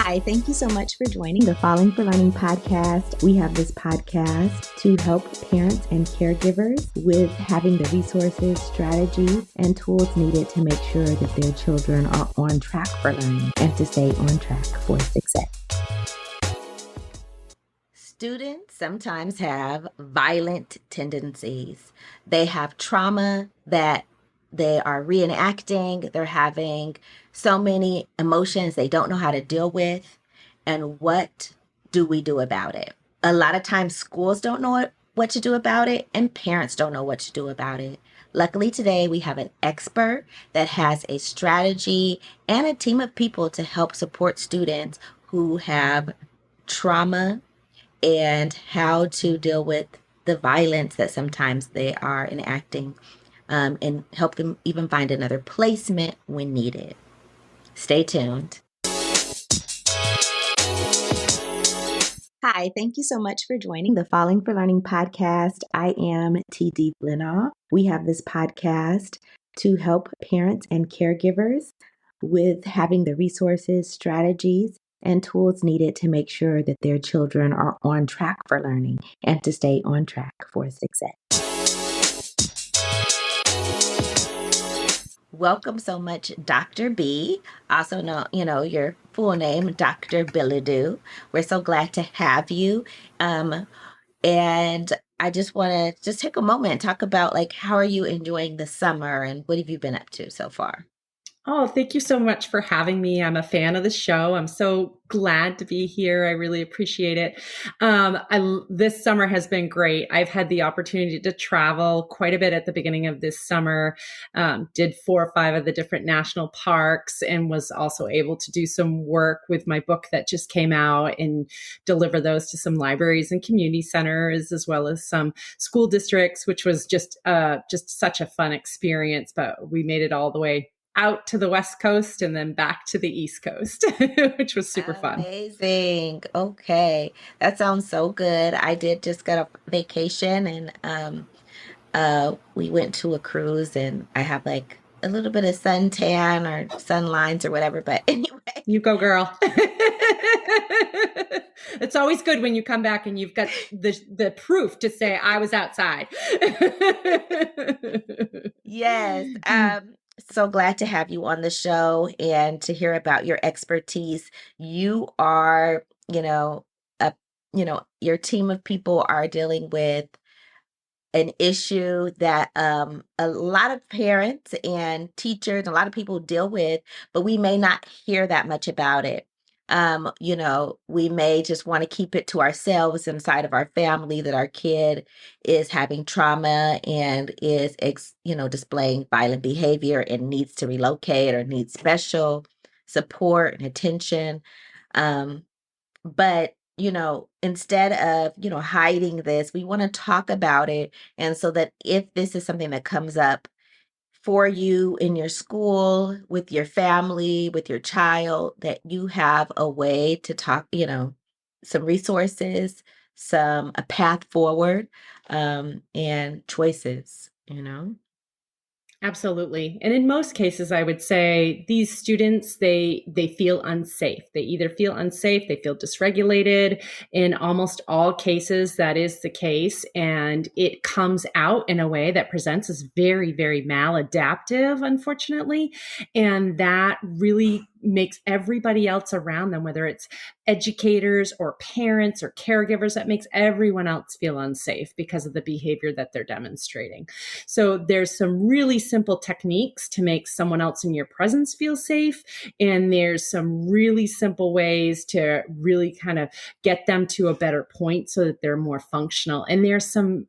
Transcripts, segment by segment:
Hi, thank you so much for joining the Falling for Learning podcast. We have this podcast to help parents and caregivers with having the resources, strategies, and tools needed to make sure that their children are on track for learning and to stay on track for success. Students sometimes have violent tendencies. They have trauma that they are reenacting. They're having so many emotions they don't know how to deal with. And what do we do about it? A lot of times schools don't know what to do about it, and parents don't know what to do about it. Luckily today we have an expert that has a strategy and a team of people to help support students who have trauma and how to deal with the violence that sometimes they are enacting, and help them even find another placement when needed. Stay tuned. Hi, thank you so much for joining the Falling for Learning podcast. I am TD Flenaugh. We have this podcast to help parents and caregivers with having the resources, strategies, and tools needed to make sure that their children are on track for learning and to stay on track for success. Welcome so much, Dr. B, also know, your full name, Dr. Bilodeau. We're so glad to have you. And I just want to take a moment and talk about how are you enjoying the summer and what have you been up to so far? Oh, thank you so much for having me. I'm a fan of the show. I'm so glad to be here. I really appreciate it. This summer has been great. I've had the opportunity to travel quite a bit at the beginning of this summer, did 4 or 5 of the different national parks, and was also able to do some work with my book that just came out and deliver those to some libraries and community centers, as well as some school districts, which was just such a fun experience. But we made it all the way out to the West Coast and then back to the East Coast, which was super fun. Amazing. Okay. That sounds so good. I did just get a vacation and we went to a cruise and I have a little bit of suntan or sun lines or whatever, but anyway. You go, girl. It's always good when you come back and you've got the proof to say I was outside. Yes. So glad to have you on the show and to hear about your expertise. You are, a, your team of people are dealing with an issue that a lot of parents and teachers, a lot of people deal with, but we may not hear that much about it. We may just want to keep it to ourselves inside of our family that our kid is having trauma and is, displaying violent behavior and needs to relocate or needs special support and attention. But instead of, hiding this, we want to talk about it. And so that if this is something that comes up for you in your school, with your family, with your child, that you have a way to talk, some resources, a path forward, and choices. Absolutely. And in most cases, I would say these students, they feel unsafe. They either feel unsafe, they feel dysregulated. In almost all cases, that is the case. And it comes out in a way that presents as very, very maladaptive, unfortunately. And that really makes everybody else around them, whether it's educators or parents or caregivers, that makes everyone else feel unsafe because of the behavior that they're demonstrating. So there's some really simple techniques to make someone else in your presence feel safe. And there's some really simple ways to really kind of get them to a better point so that they're more functional. And there's some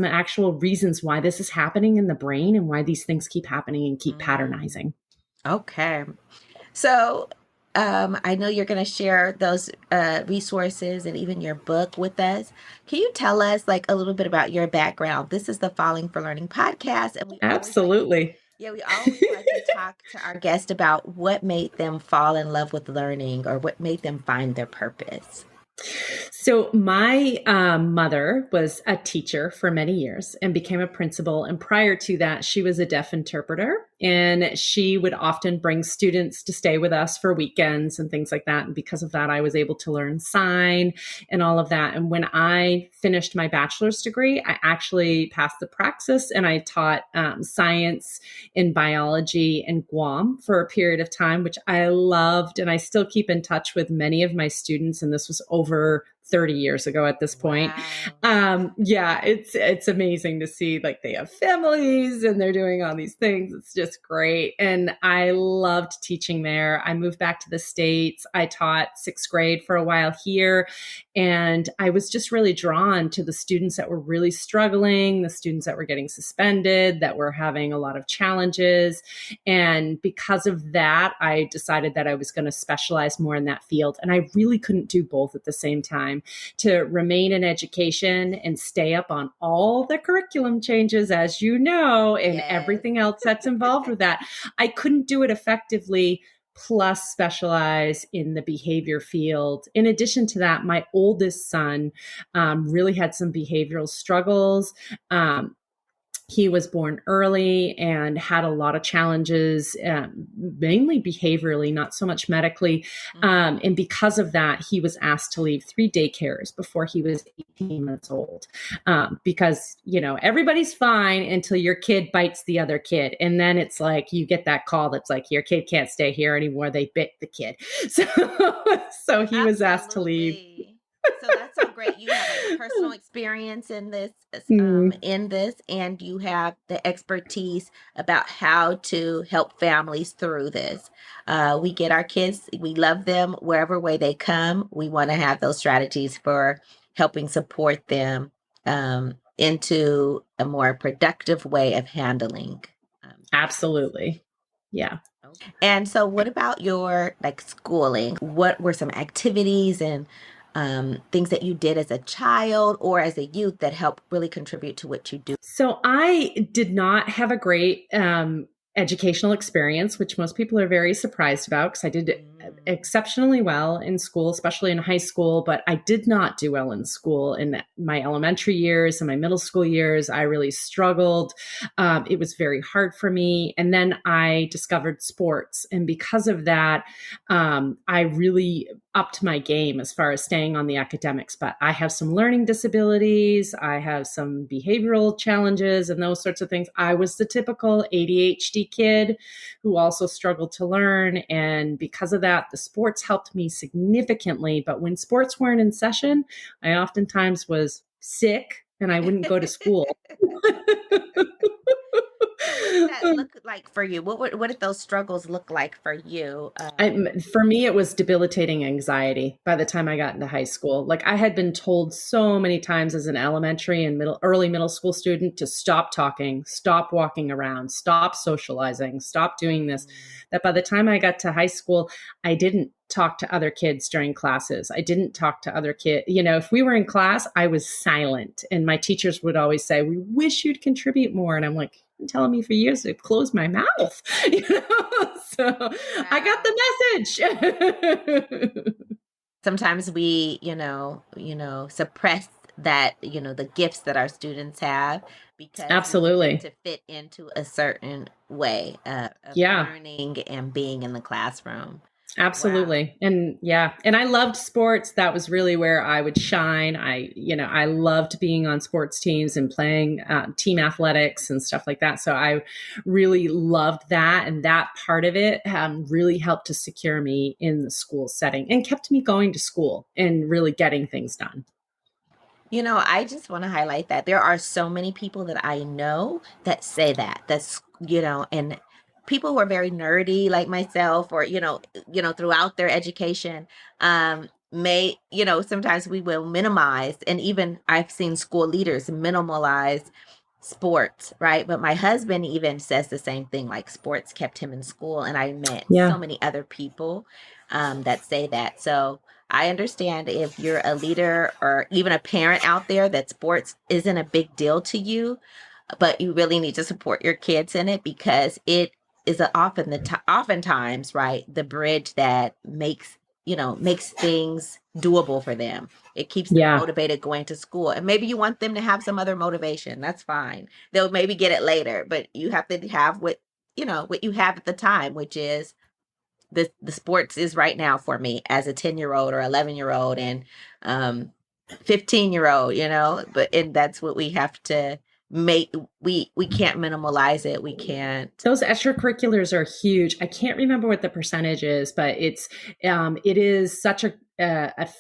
actual reasons why this is happening in the brain and why these things keep happening and keep patronizing. Okay. So I know you're going to share those resources and even your book with us. Can you tell us a little bit about your background? This is the Falling for Learning podcast. And Absolutely. we always like to talk to our guests about what made them fall in love with learning or what made them find their purpose. So my mother was a teacher for many years and became a principal. And prior to that, she was a deaf interpreter. and she would often bring students to stay with us for weekends and things like that. And because of that, I was able to learn sign and all of that. And when I finished my bachelor's degree, I actually passed the praxis, and I taught science in biology in Guam for a period of time, which I loved. And I still keep in touch with many of my students. And this was over 30 years ago at this point. Wow. Yeah, it's amazing to see, like, they have families and they're doing all these things. It's just great. And I loved teaching there. I moved back to the States. I taught sixth grade for a while here. And I was just really drawn to the students that were really struggling, the students that were getting suspended, that were having a lot of challenges. And because of that, I decided that I was going to specialize more in that field. And I really couldn't do both at the same time. To remain in education and stay up on all the curriculum changes, as you know, and Yes. everything else that's involved with that, I couldn't do it effectively, plus specialize in the behavior field. In addition to that, my oldest son really had some behavioral struggles. He was born early and had a lot of challenges, mainly behaviorally, not so much medically. And because of that, he was asked to leave 3 daycares before he was 18 months old. Because, everybody's fine until your kid bites the other kid. And then it's like, you get that call that's like, your kid can't stay here anymore. They bit the kid. So he was asked to leave. Absolutely. So that's so great. You have like personal experience Mm, in this, and you have the expertise about how to help families through this. We get our kids, we love them wherever way they come. We want to have those strategies for helping support them into a more productive way of handling issues. absolutely. Yeah. And so, what about your like schooling? What were some activities and things that you did as a child or as a youth that helped really contribute to what you do? So I did not have a great educational experience, which most people are very surprised about, because I did Mm. exceptionally well in school, especially in high school, but I did not do well in school in my elementary years and my middle school years. I really struggled. It was very hard for me. And then I discovered sports. And because of that, I really upped my game as far as staying on the academics. But I have some learning disabilities. I have some behavioral challenges and those sorts of things. I was the typical ADHD kid who also struggled to learn. And because of that, the sports helped me significantly. But when sports weren't in session, I oftentimes was sick and I wouldn't go to school. So what did that look like for you? What did those struggles look like for you? For me, it was debilitating anxiety by the time I got into high school. Like, I had been told so many times as an elementary and early middle school student to stop talking, stop walking around, stop socializing, stop doing this, that by the time I got to high school, I didn't talk to other kids during classes. I didn't talk to other kids. If we were in class, I was silent. And my teachers would always say, "We wish you'd contribute more." And I'm like, "You're telling me for years to close my mouth." So I got Wow. the message. Sometimes we, suppress that, the gifts that our students have because we want them Absolutely. to fit into a certain way of Yeah. learning and being in the classroom. Wow. Absolutely. And yeah, and I loved sports. That was really where I would shine. I loved being on sports teams and playing team athletics and stuff like that. So I really loved that. And that part of it really helped to secure me in the school setting and kept me going to school and really getting things done. I just want to highlight that there are so many people that I know that say that. And people who are very nerdy like myself or, throughout their education, sometimes we will minimize, and even I've seen school leaders minimalize sports, right? But my husband even says the same thing, like sports kept him in school. And I met so Yeah. many other people that say that. So I understand if you're a leader or even a parent out there that sports isn't a big deal to you, but you really need to support your kids in it because it is oftentimes, right, the bridge that makes things doable for them. It keeps them Yeah. motivated going to school. And maybe you want them to have some other motivation. That's fine. They'll maybe get it later, but you have to have what what you have at the time, which is the sports is right now for me as a 10-year-old or 11-year-old and um 15-year-old, but and that's what we have to make. We can't minimalize it. We can't. Those extracurriculars are huge. I can't remember what the percentage is, but it is such a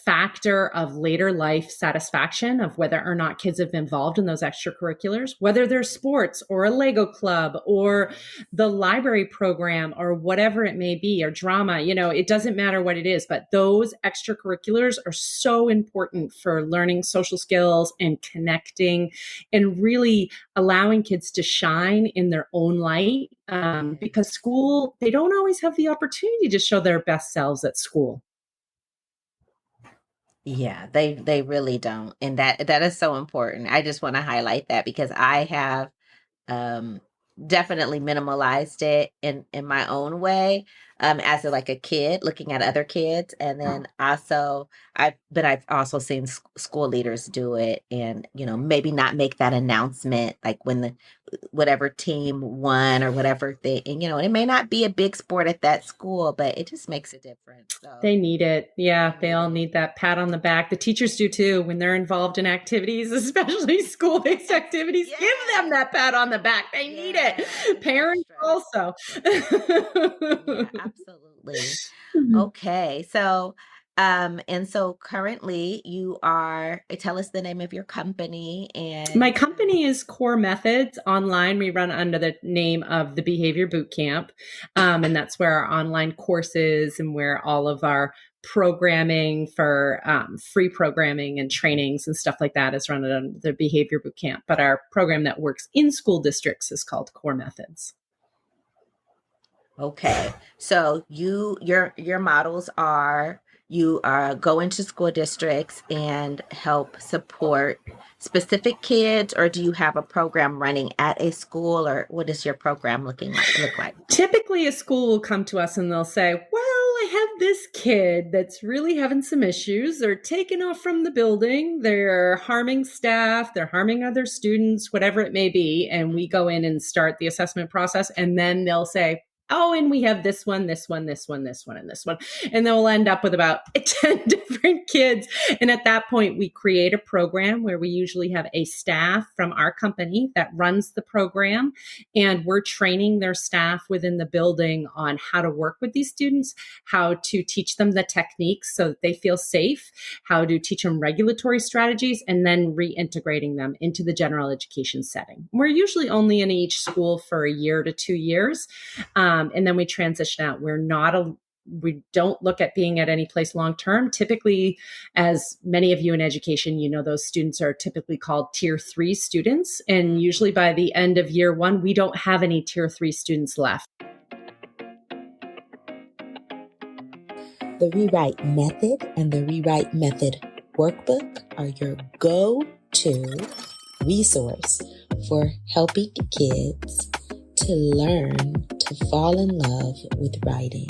factor of later life satisfaction of whether or not kids have been involved in those extracurriculars, whether they're sports or a Lego club or the library program or whatever it may be, or drama. It doesn't matter what it is, but those extracurriculars are so important for learning social skills and connecting and really allowing kids to shine in their own light, because school, they don't always have the opportunity to show their best selves at school. Yeah, they really don't. And that is so important. I just want to highlight that because I have um definitely minimalized it in my own way, as like a kid looking at other kids, and then also I've also seen school leaders do it, and maybe not make that announcement like when the whatever team won or whatever thing, and it may not be a big sport at that school, but it just makes a difference. So They need it. they Yeah, they need all it. need that pat on the back. The teachers do too when they're involved in activities, especially school-based activities. Give them Yes. that pat on the back. They need Yes, it. give them Parents extra. also. Yeah, absolutely. Okay. So, and so currently you are, tell us the name of your company My and company is Core Methods. Online, we run under the name of the Behavior Bootcamp. And that's where our online courses and where all of our programming for free programming and trainings and stuff like that is run under the Behavior Bootcamp. But our program that works in school districts is called Core Methods. okay. So your models are you go into school districts and help support specific kids, or do you have a program running at a school, or what is your program look like? Typically, a school will come to us and they'll say, well, I have this kid that's really having some issues. They're taken off from the building. They're harming staff. They're harming other students, whatever it may be. And we go in and start the assessment process. And then they'll say, oh, and we have this one, this one, this one, this one, and this one. And then we'll end up with about 10 different kids. And at that point, we create a program where we usually have a staff from our company that runs the program. And we're training their staff within the building on how to work with these students, how to teach them the techniques so that they feel safe, how to teach them regulatory strategies, and then reintegrating them into the general education setting. We're usually only in each school for a year to 2 years. And then we transition out. We don't look at being at any place long term. Typically, as many of you in education, those students are typically called tier 3 students. And usually by the end of year 1, we don't have any tier 3 students left. The Rewrite Method and the Rewrite Method Workbook are your go-to resource for helping kids to learn to fall in love with writing.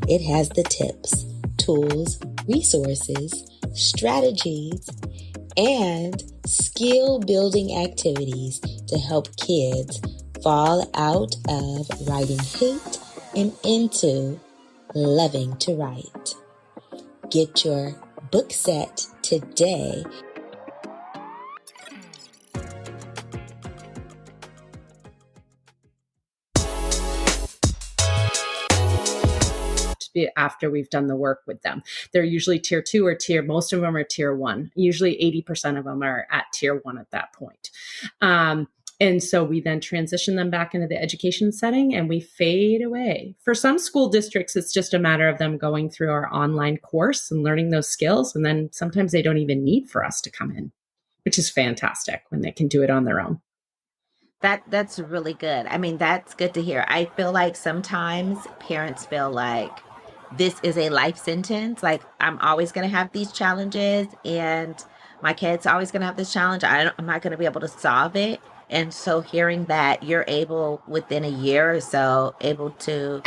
It has the tips, tools, resources, strategies, and skill-building activities to help kids fall out of writing hate and into loving to write. Get your book set today. After we've done the work with them, they're usually tier 2 or most of them are tier 1. Usually 80% of them are at tier 1 at that point. And so we then transition them back into the education setting and we fade away. For some school districts, it's just a matter of them going through our online course and learning those skills. And then sometimes they don't even need for us to come in, which is fantastic when they can do it on their own. That's really good. I mean, that's good to hear. I feel like sometimes parents feel like this is a life sentence. Like I'm always going to have these challenges, and my kid's always going to have this challenge. I'm not going to be able to solve it. And so hearing that you're able within a year or so able to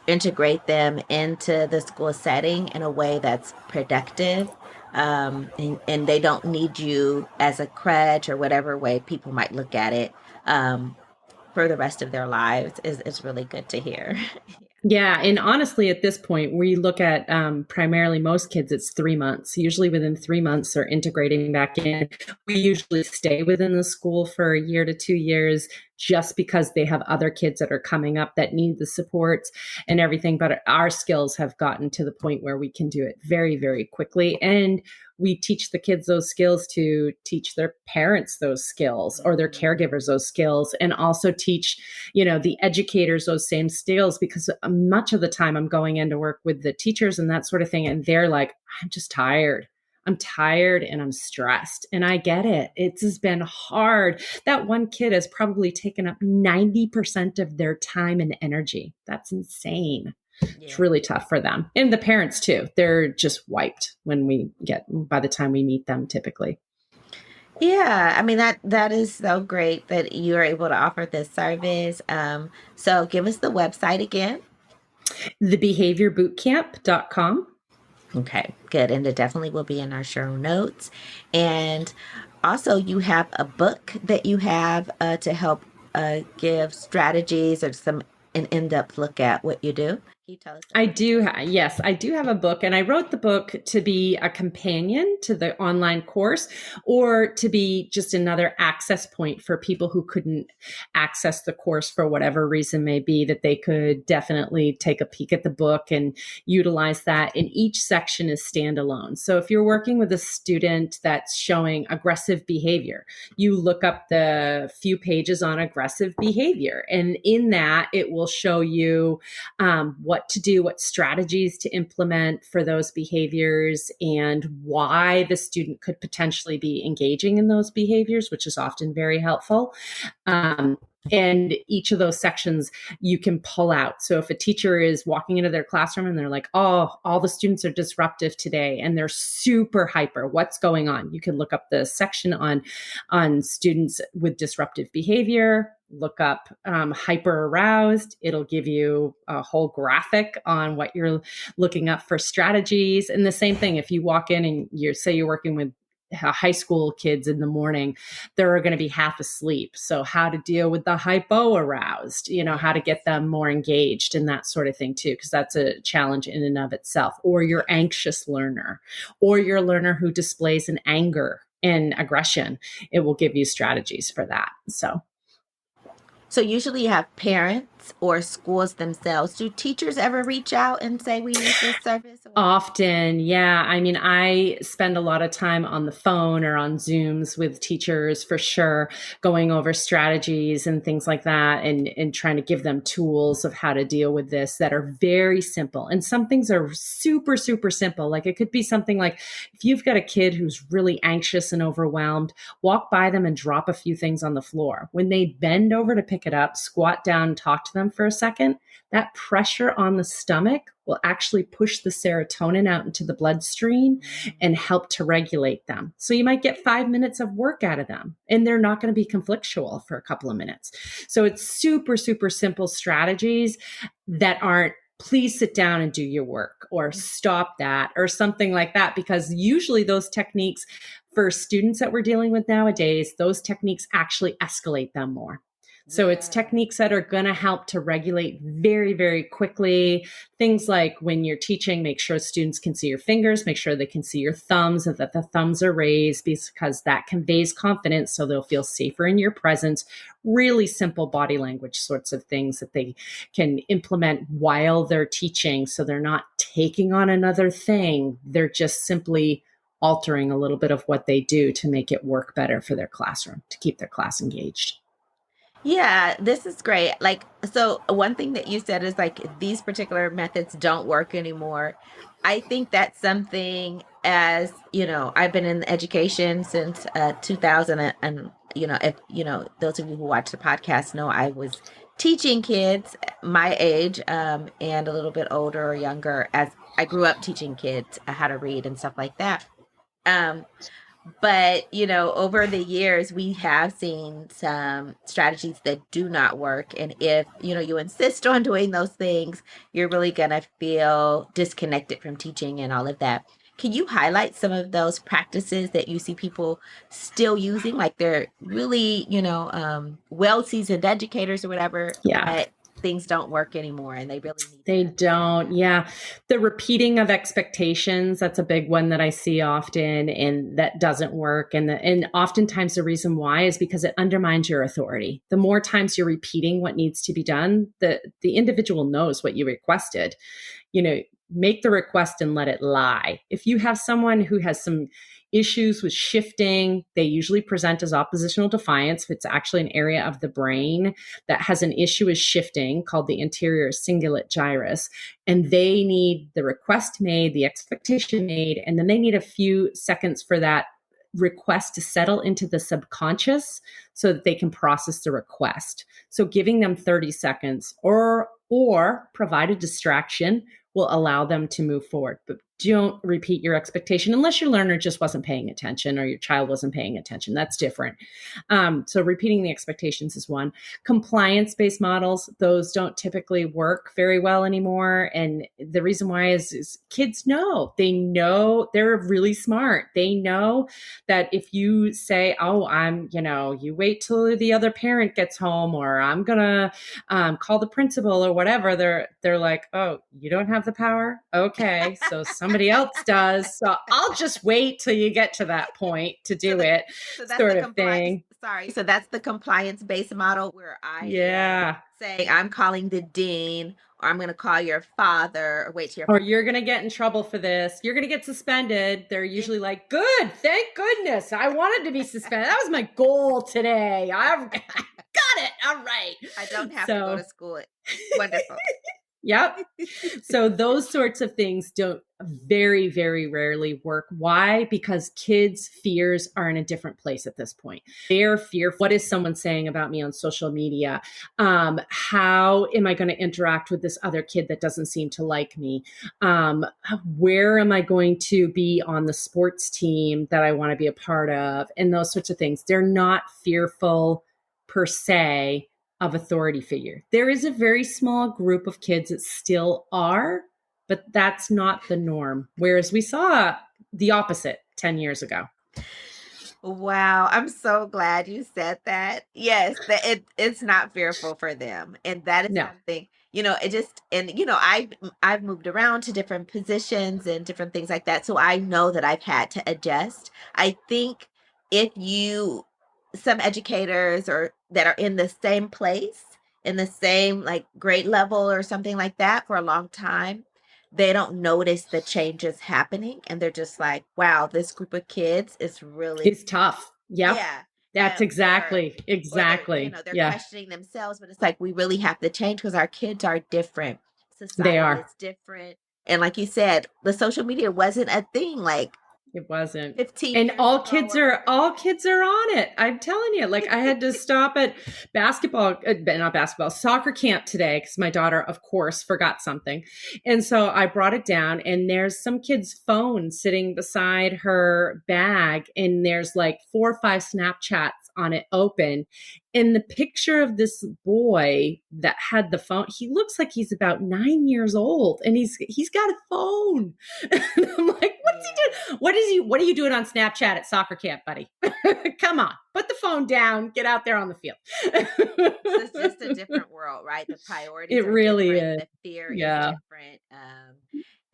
integrate them into the school setting in a way that's productive, and they don't need you as a crutch or whatever way people might look at it. Um, for the rest of their lives is really good to hear. Yeah. And honestly, at this point, we look at primarily most kids, it's 3 months. Usually within 3 months, they're integrating back in. We usually stay within the school for a year to 2 years just because they have other kids that are coming up that need the supports and everything. But our skills have gotten to the point where we can do it very, very quickly. And we teach the kids those skills to teach their parents those skills or their caregivers those skills, and also teach, the educators those same skills, because much of the time I'm going in to work with the teachers and that sort of thing. And they're like, I'm just tired. I'm tired and I'm stressed. And I get it. It's just been hard. That one kid has probably taken up 90% of their time and energy. That's insane. It's Yeah. really tough for them. And the parents too. They're just wiped by the time we meet them typically. Yeah, I mean that is so great that you're able to offer this service. So give us the website again. Thebehaviorbootcamp.com. Okay, good. And it definitely will be in our show notes. And also, you have a book that you have to help give strategies or some an in-depth look at what you do. Can you tell us I about do. Yes, I do have a book, and I wrote the book to be a companion to the online course, or to be just another access point for people who couldn't access the course for whatever reason may be, that they could definitely take a peek at the book and utilize that. And each section is standalone. So if you're working with a student that's showing aggressive behavior, you look up the few pages on aggressive behavior, and in that it will show you what to do, what strategies to implement for those behaviors, and why the student could potentially be engaging in those behaviors, which is often very helpful. And each of those sections you can pull out. So if a teacher is walking into their classroom and they're like, oh, all the students are disruptive today and they're super hyper, what's going on? You can look up the section on students with disruptive behavior, look up hyper aroused. It'll give you a whole graphic on what you're looking up for strategies. And the same thing, if you walk in and you're working with high school kids in the morning, they're going to be half asleep. So how to deal with the hypo aroused, how to get them more engaged and that sort of thing too, because that's a challenge in and of itself. Or your anxious learner, or your learner who displays an anger and aggression. It will give you strategies for that. So usually you have parents or schools themselves. Do teachers ever reach out and say we need this service? Often, yeah. I mean, I spend a lot of time on the phone or on Zooms with teachers for sure, going over strategies and things like that, and trying to give them tools of how to deal with this that are very simple. And some things are super, super simple. Like it could be something like, if you've got a kid who's really anxious and overwhelmed, walk by them and drop a few things on the floor. When they bend over to pick it up, squat down and talk to them for a second. That pressure on the stomach will actually push the serotonin out into the bloodstream and help to regulate them. So you might get 5 minutes of work out of them, and they're not going to be conflictual for a couple of minutes. So it's super, super simple strategies that aren't, please sit down and do your work, or stop that, or something like that, because usually those techniques for students that we're dealing with nowadays, those techniques actually escalate them more. So it's techniques that are going to help to regulate very, very quickly. Things like when you're teaching, make sure students can see your fingers, make sure they can see your thumbs, and that the thumbs are raised, because that conveys confidence. So they'll feel safer in your presence. Really simple body language sorts of things that they can implement while they're teaching. So they're not taking on another thing. They're just simply altering a little bit of what they do to make it work better for their classroom, to keep their class engaged. Yeah, this is great. Like, so one thing that you said is like these particular methods don't work anymore. I think that's something, as I've been in education since 2000, and if those of you who watch the podcast know, I was teaching kids my age and a little bit older or younger, as I grew up teaching kids how to read and stuff like that. Um, but, over the years, we have seen some strategies that do not work. And if, you insist on doing those things, you're really going to feel disconnected from teaching and all of that. Can you highlight some of those practices that you see people still using? Like they're really, well-seasoned educators or whatever, Yeah. but things don't work anymore and they really need They to. don't. Yeah. The repeating of expectations, that's a big one that I see often, and that doesn't work. And oftentimes the reason why is because it undermines your authority. The more times you're repeating what needs to be done, the individual knows what you requested. Make the request and let it lie. If you have someone who has some issues with shifting, they usually present as oppositional defiance. If it's actually an area of the brain that has an issue with shifting called the anterior cingulate gyrus, and they need the request made, the expectation made, and then they need a few seconds for that request to settle into the subconscious so that they can process the request. So giving them 30 seconds or provide a distraction will allow them to move forward. But don't repeat your expectation unless your learner just wasn't paying attention or your child wasn't paying attention. That's different. So repeating the expectations is one. Compliance-based models, those don't typically work very well anymore. And the reason why is kids know. They know, they're really smart. They know that if you say, oh, you wait till the other parent gets home, or I'm going to call the principal or whatever, they're like, oh, you don't have the power? Okay, so somebody else does. So I'll just wait till you get to that point to do it, So that's sort the of thing. sorry. So that's the compliance-based model where I am Yeah. saying I'm calling the dean, or I'm going to call your father, or wait till your Or father. you're going to get in trouble for this. You're going to get suspended. They're usually like, good, thank goodness. I wanted to be suspended. That was my goal today. I've got it. All right. I don't have to go to So, school. Wonderful. yep. So those sorts of things don't very, very rarely work. Why? Because kids' fears are in a different place at this point. They're fearful. What is someone saying about me on social media? How am I going to interact with this other kid that doesn't seem to like me? Where am I going to be on the sports team that I want to be a part of? And those sorts of things. They're not fearful per se of authority figure. There is a very small group of kids that still are, but that's not the norm. Whereas we saw the opposite 10 years ago. Wow, I'm so glad you said that. Yes, that it's not fearful for them. And that is No, something, it just and I've moved around to different positions and different things like that. So I know that I've had to adjust. I think if you some educators or that are in the same place, in the same like grade level or something like that for a long time, they don't notice the changes happening and they're just like, wow, this group of kids is really, it's tough. Yep. yeah. That's Or they're, exactly. they're Yeah, questioning themselves, but it's like we really have to change because our kids are different. they Society are. is different. And like you said, the social media wasn't a thing like It wasn't. 15 And years ago or all whatever. kids are on it. I'm telling you, like I had to stop at not basketball, soccer camp today because my daughter, of course, forgot something. And so I brought it down and there's some kid's phone sitting beside her bag and there's like 4 or 5 Snapchats on it open. And the picture of this boy that had the phone, he looks like he's about 9 years old and he's got a phone. And I'm like, what's he doing? What are you doing on Snapchat at soccer camp, buddy? Come on, put the phone down, get out there on the field. It's just a different world, right? The priorities It are really different, is. the fear is Yeah. different.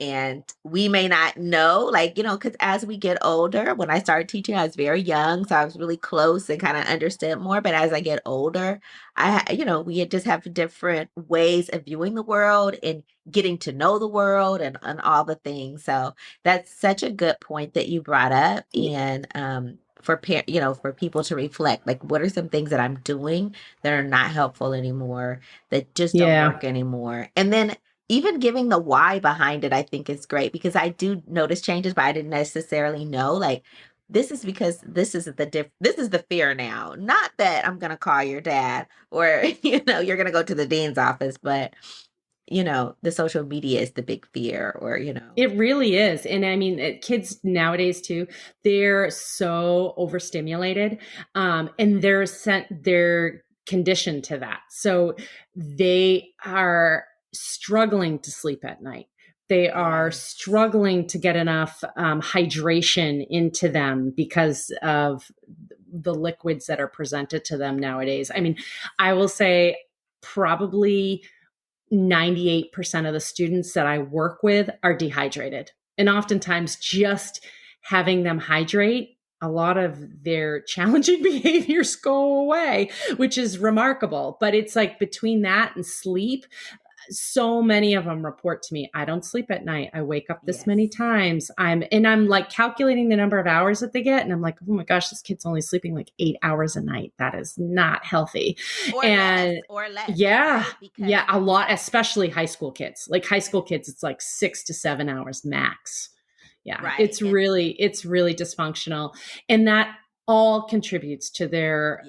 And we may not know, like, because as we get older, when I started teaching, I was very young, so I was really close and kind of understood more. But as I get older, we just have different ways of viewing the world and getting to know the world and all the things. So that's such a good point that you brought up. And for people to reflect, like, what are some things that I'm doing that are not helpful anymore, that just don't Yeah. work anymore? And then even giving the why behind it, I think is great because I do notice changes, but I didn't necessarily know like this is because this is the fear now. Not that I'm gonna call your dad or you're gonna go to the dean's office, but the social media is the big fear or It really is. And I mean, kids nowadays too, they're so overstimulated. And they're conditioned to that. So they are struggling to sleep at night. They are struggling to get enough hydration into them because of the liquids that are presented to them nowadays. I mean, I will say probably 98% of the students that I work with are dehydrated. And oftentimes just having them hydrate, a lot of their challenging behaviors go away, which is remarkable. But it's like between that and sleep, so many of them report to me, I don't sleep at night. I wake up this many times. I'm like calculating the number of hours that they get. And I'm like, oh my gosh, this kid's only sleeping like 8 hours a night. That is not healthy. Or less. Yeah. Right? Yeah. A lot, especially high school kids. Like high school kids, it's like 6 to 7 hours max. Yeah. Right. It's really dysfunctional. And that all contributes to their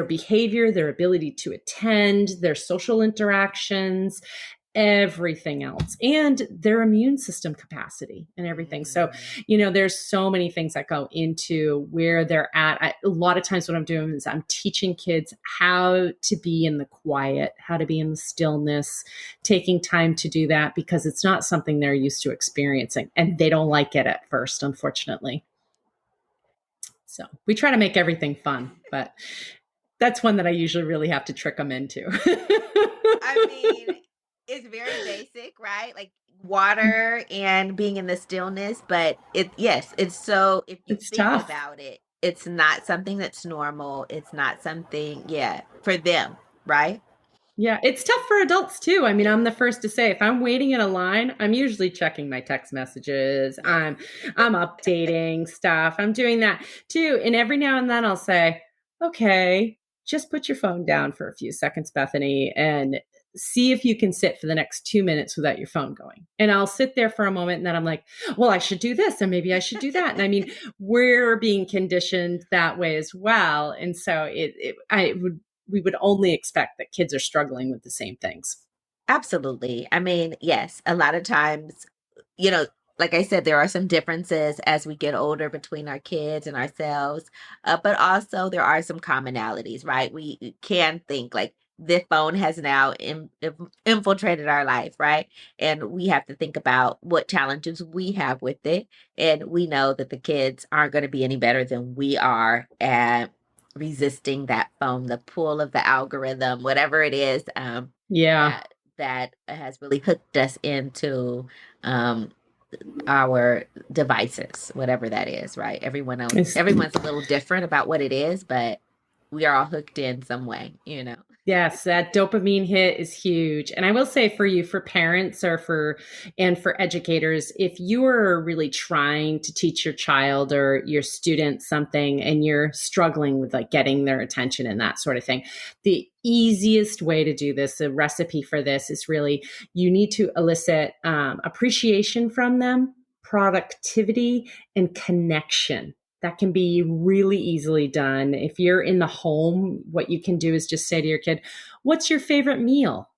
behavior, their ability to attend, their social interactions, everything else, and their immune system capacity and everything. So, there's so many things that go into where they're at. A lot of times what I'm doing is I'm teaching kids how to be in the quiet, how to be in the stillness, taking time to do that because it's not something they're used to experiencing and they don't like it at first, unfortunately. So we try to make everything fun, but that's one that I usually really have to trick them into. I mean, it's very basic, right? Like water and being in the stillness, but it's so, if you It's think tough. about it, it's not something that's normal. It's not something, for them, right? Yeah, it's tough for adults too. I mean, I'm the first to say if I'm waiting in a line, I'm usually checking my text messages. I'm updating stuff. I'm doing that too. And every now and then I'll say, "Okay, just put your phone down for a few seconds, Bethany, and see if you can sit for the next 2 minutes without your phone going." And I'll sit there for a moment and then I'm like, "Well, I should do this and maybe I should do that." And I mean, we're being conditioned that way as well. And so we would only expect that kids are struggling with the same things. Absolutely. I mean, yes, a lot of times, you know, like I said, there are some differences as we get older between our kids and ourselves, but also there are some commonalities, right? We can think like the phone has now infiltrated our life, right? And we have to think about what challenges we have with it. And we know that the kids aren't going to be any better than we are at resisting that phone, the pull of the algorithm, whatever it is. Yeah. That has really hooked us into our devices, whatever that is, right? Everyone's a little different about what it is, but we are all hooked in some way, Yes, that dopamine hit is huge. And I will say for parents for educators, if you are really trying to teach your child or your student something and you're struggling with like getting their attention and that sort of thing, the easiest way to do this, the recipe for this is really you need to elicit appreciation from them, productivity, and connection. That can be really easily done. If you're in the home, what you can do is just say to your kid, "What's your favorite meal?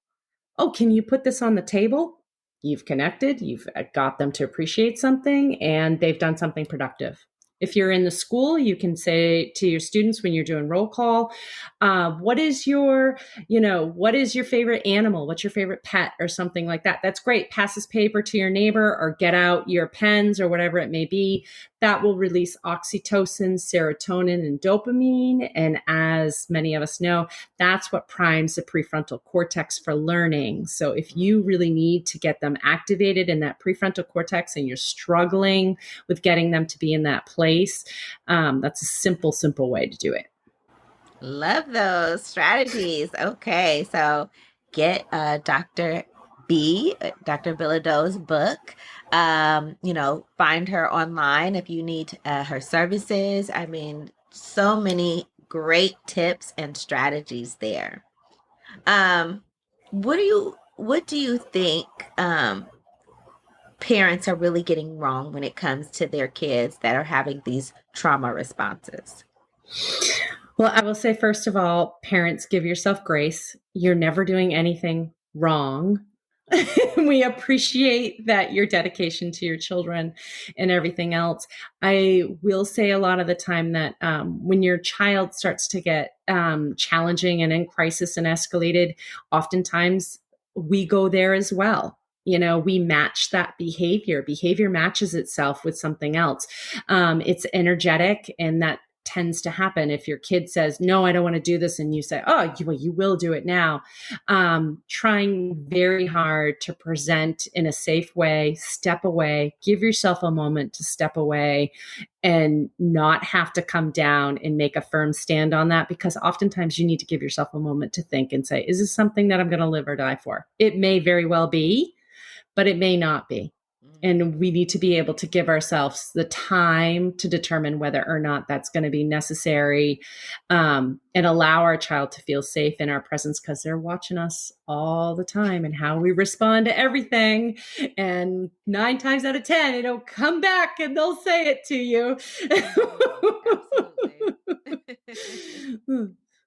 Oh, can you put this on the table?" You've connected, you've got them to appreciate something, and they've done something productive. If you're in the school, you can say to your students when you're doing roll call, what is your favorite animal? What's your favorite pet or something like that? That's great. Pass this paper to your neighbor or get out your pens or whatever it may be. That will release oxytocin, serotonin, and dopamine. And as many of us know, that's what primes the prefrontal cortex for learning. So if you really need to get them activated in that prefrontal cortex and you're struggling with getting them to be in that place, that's a simple way to do it. Love those strategies. Okay, so get Dr. Bilodeau's book. Find her online if you need her services. I mean, so many great tips and strategies there. What do you think parents are really getting wrong when it comes to their kids that are having these trauma responses? Well, I will say, first of all, parents, give yourself grace. You're never doing anything wrong. We appreciate that your dedication to your children and everything else. I will say a lot of the time that when your child starts to get challenging and in crisis and escalated, oftentimes we go there as well. We match that behavior. Behavior matches itself with something else. It's energetic, and that tends to happen if your kid says, no, I don't want to do this. And you say, oh, you will do it now. Trying very hard to present in a safe way, step away, give yourself a moment to step away and not have to come down and make a firm stand on that, because oftentimes you need to give yourself a moment to think and say, is this something that I'm going to live or die for? It may very well be, but it may not be. And we need to be able to give ourselves the time to determine whether or not that's going to be necessary, and allow our child to feel safe in our presence, because they're watching us all the time and how we respond to everything. And 9 times out of 10, it'll come back and they'll say it to you. Absolutely.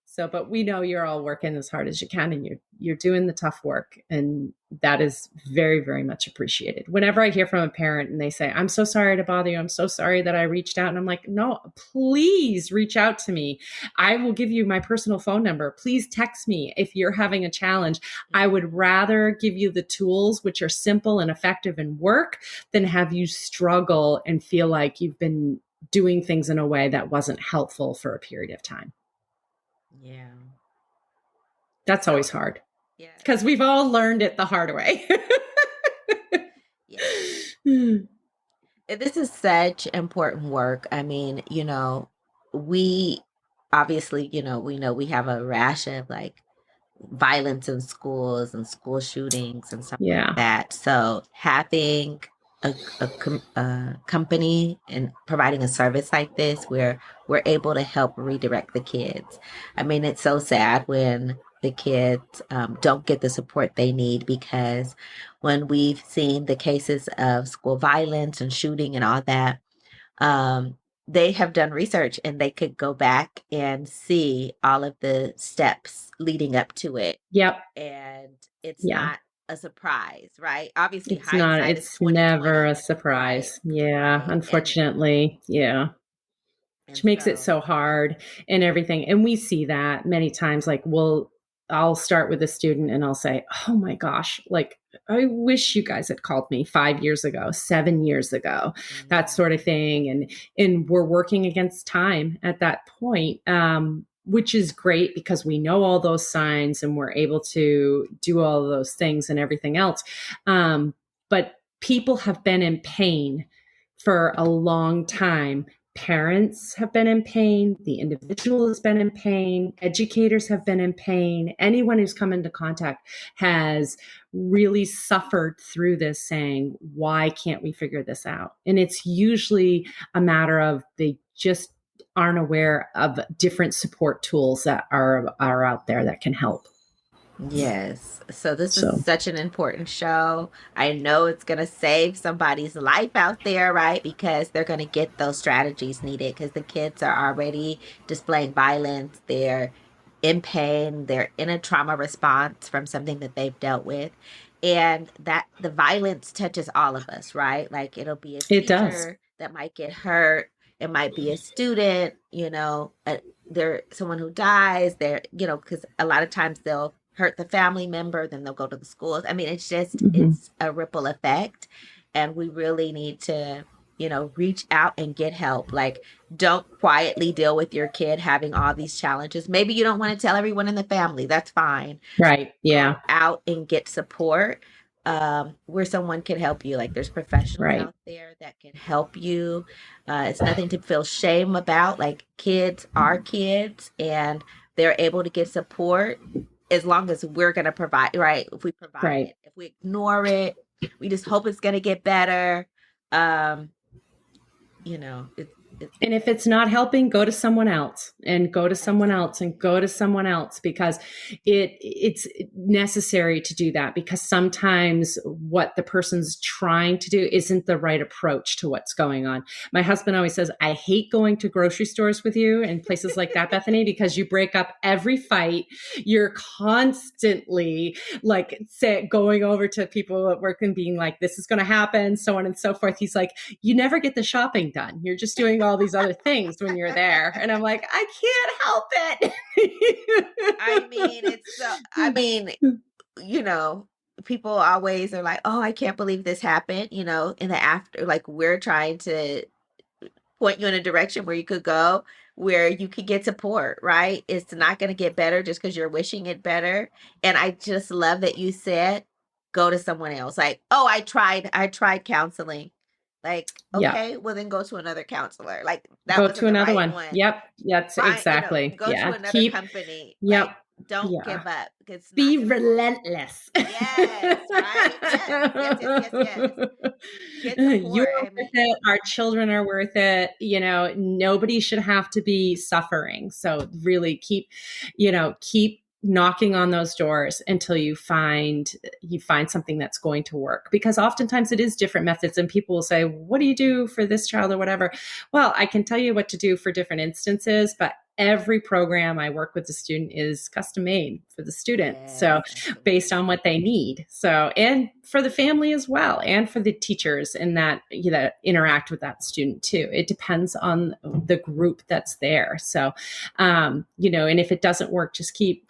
So, but we know you're all working as hard as you can, and you're doing the tough work, and that is very, very much appreciated. Whenever I hear from a parent and they say, I'm so sorry to bother you, I'm so sorry that I reached out, and I'm like, no, please reach out to me. I will give you my personal phone number. Please text me if you're having a challenge. I would rather give you the tools, which are simple and effective and work, than have you struggle and feel like you've been doing things in a way that wasn't helpful for a period of time. Yeah. That's always hard. Yeah. Because we've all learned it the hard way. Yeah. This is such important work. I mean, we obviously, we know we have a rash of like violence in schools and school shootings and stuff like that. So having a company and providing a service like this where we're able to help redirect the kids. I mean, it's so sad when the kids don't get the support they need, because when we've seen the cases of school violence and shooting and all that, they have done research and they could go back and see all of the steps leading up to it. Yep. And it's not a surprise, right? Obviously, it's not. It's never a surprise. Right? Yeah, right. Unfortunately, which makes it so hard and everything. And we see that many times. Like, I'll start with a student and I'll say, oh my gosh, like, I wish you guys had called me 5 years ago, 7 years ago, that sort of thing. And we're working against time at that point, which is great because we know all those signs and we're able to do all of those things and everything else. But people have been in pain for a long time. Parents have been in pain. The individual has been in pain. Educators have been in pain. Anyone who's come into contact has really suffered through this, saying, why can't we figure this out? And it's usually a matter of they just aren't aware of different support tools that are out there that can help. Yes. So this is such an important show. I know it's going to save somebody's life out there, right? Because they're going to get those strategies needed, because the kids are already displaying violence. They're in pain. They're in a trauma response from something that they've dealt with. And that the violence touches all of us, right? Like, it'll be a teacher that might get hurt. It might be a student, there's someone who dies there, because a lot of times they'll hurt the family member, then they'll go to the schools. I mean, it's just, it's a ripple effect. And we really need to, reach out and get help. Like, don't quietly deal with your kid having all these challenges. Maybe you don't want to tell everyone in the family. That's fine. Right. Yeah. Go out and get support where someone can help you. Like, there's professionals out there that can help you. It's nothing to feel shame about. Like, kids are kids and they're able to get support as long as we're going to provide, right? If we provide it, if we ignore it, we just hope it's going to get better. And if it's not helping, go to someone else and go to someone else and go to someone else, because it's necessary to do that, because sometimes what the person's trying to do isn't the right approach to what's going on. My husband always says, I hate going to grocery stores with you and places like that, Bethany, because you break up every fight. You're constantly going over to people at work and being like, this is going to happen, so on and so forth. He's like, you never get the shopping done. You're just doing all these other things when you're there. And I'm like, I can't help it. people always are like, oh, I can't believe this happened, in the after, like we're trying to point you in a direction where you could go, where you could get support, right? It's not going to get better just because you're wishing it better. And I just love that you said, go to someone else. Like, oh, I tried counseling. Like, Yep. okay, well then go to another counselor. Like that Go to wasn't the another right one. one. Yep. That's Find, exactly. go to Yeah. another company. Like, Yep. don't Yeah. give up. It's not Be going to be. relentless. Yes, right? Yes, yes, yes, yes, yes. Get You're support. I worth mean, it. Our children are worth it. Nobody should have to be suffering. So really keep knocking on those doors until you find something that's going to work, because oftentimes it is different methods, and people will say, what do you do for this child or whatever? Well, I can tell you what to do for different instances, but every program I work with the student is custom made for the student. yes, So based absolutely. on what they need. So, and for the family as well, and for the teachers and that interact with that student too. It depends on the group that's there. So, and if it doesn't work, just keep,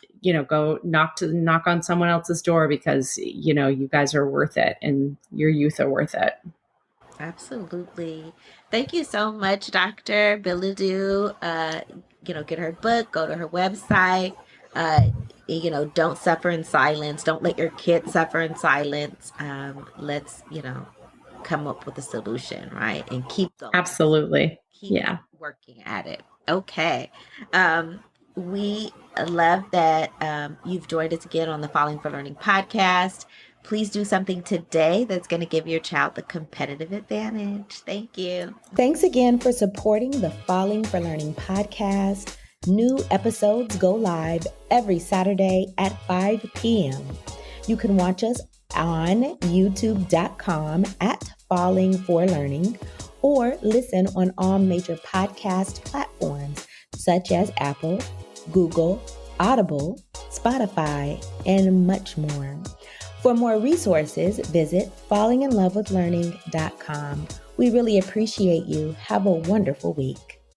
go knock on someone else's door, because, you guys are worth it and your youth are worth it. Absolutely. Thank you so much, Dr. Bilodeau. Get her book, go to her website. Don't suffer in silence. Don't let your kids suffer in silence. Let's, come up with a solution, right? And keep going. Absolutely. Keep Yeah. working at it. Okay. We love that you've joined us again on the Falling for Learning podcast. Please do something today that's going to give your child the competitive advantage. Thank you. Thanks again for supporting the Falling for Learning podcast. New episodes go live every Saturday at 5 p.m. You can watch us on youtube.com at Falling for Learning, or listen on all major podcast platforms such as Apple, Google, Audible, Spotify, and much more. For more resources, visit fallinginlovewithlearning.com. We really appreciate you. Have a wonderful week.